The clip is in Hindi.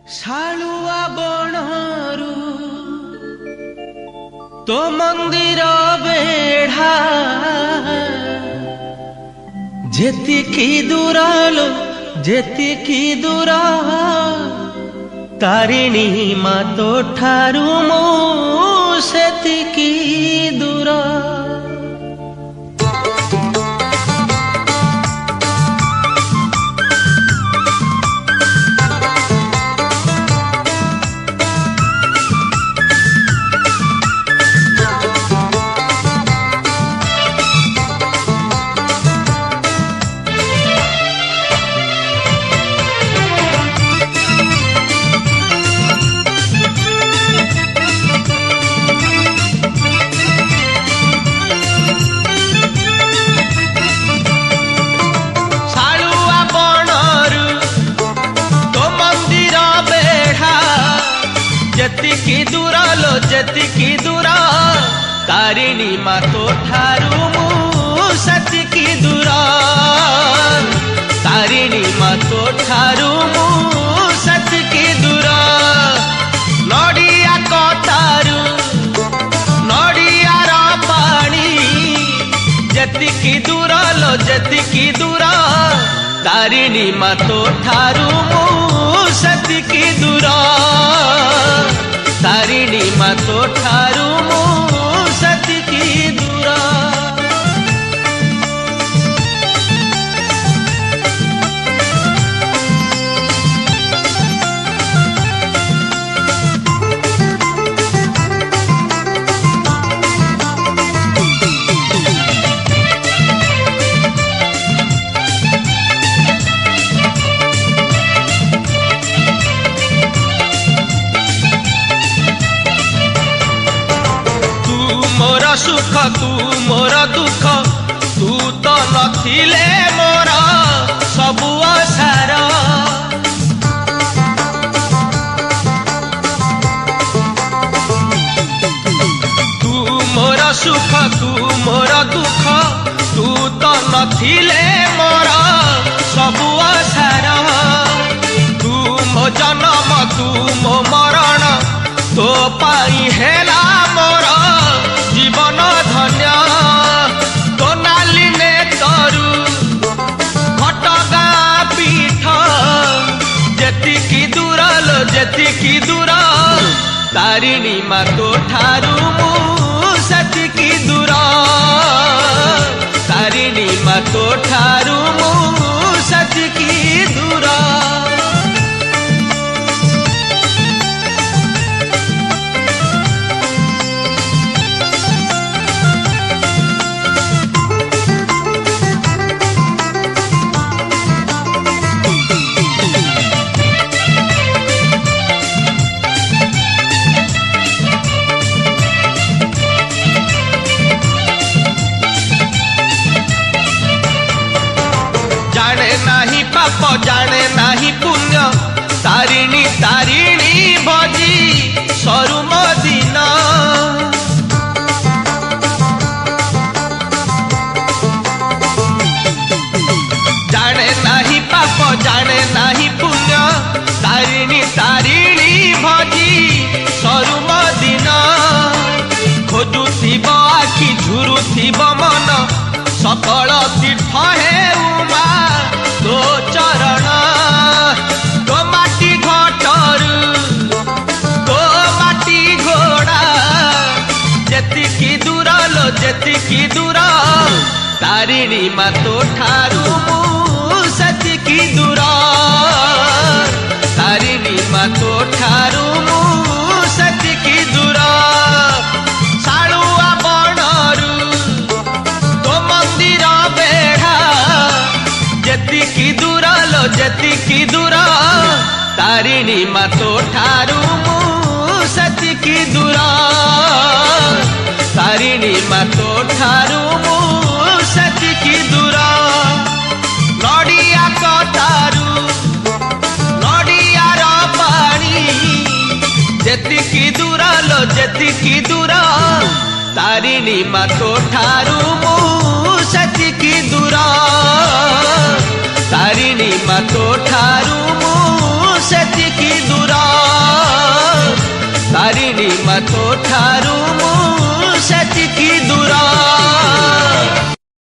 शालुआ बनरू तो मंदिर बेढ़ा जेतिकी दूरालो जेतिकी दूरा तारिणी मा तो ठारू मो सेतिकी दूरा। जेतिकी दूरा लो जेतिकी दूरा तारिणी मा तो ठारू मु सेतिकी दूरा तारिणी मा तो ठारू मु सेतिकी दूरा। नडिया कतारू नडियार पानी जेतिकी दूरा लो जेतिकी दूरा तारिणी मा तो ठारू मु सेतिकी दूरा तारिणी मा तो ठारू मु सेतिकी दूरा। सुख तू मोर दुख तू तो नथिले मोर सबु आसार। तू मोर सुख तू मोर दुख तू तो नथिले मोर सबु आसार। तू मो जन्म तू मो मरण तो पाई हेला मोर जीवन धन्य। तो नाली ने तरू घटगा पीठ जेतिकी दूरा लो जेतिकी दूरा तारिणी मा तो ठारू मु सेतिकी दूरा तारिणी मा तो ठारू मु सेतिकी दूरा। जाने नाही पुण्य तारिणी तारिणी भजी सरू मदिन। जाने नाही पाप जाने नाही पुण्य तारिणी तारिणी भजी सरू मदिन। खोजुथिब आखि झुरुथिब मन सकल तीर्थ हे उमा तो चरण। तो माटी घटरू तो माटी घोड़ा जेतिकी दूरा लो जेतिकी दूरा तारिणी मा तो ठारू मु सेतिकी दूरा तारिणी मा तो ठारू मु सेतिकी दूरा। शालुआ बनरू तो मंदिर बेढ़ा जेतिकी दूरा लो जेतिकी दूरा तारिणी मा तो ठारू मु सेतिकी दूरा तारिणी मा तो ठारू मु सेतिकी दूरा। नडिया कतारू नडियार पानी जेतिकी दूरा लो जेतिकी दूरा तारिणी मा तो ठारू मु सेतिकी दूरा तारिणी मा तो ठारू मु सेतिकी दूरा। ତାରିଣୀ ମା ତୋ ଠାରୁ ମୁଁ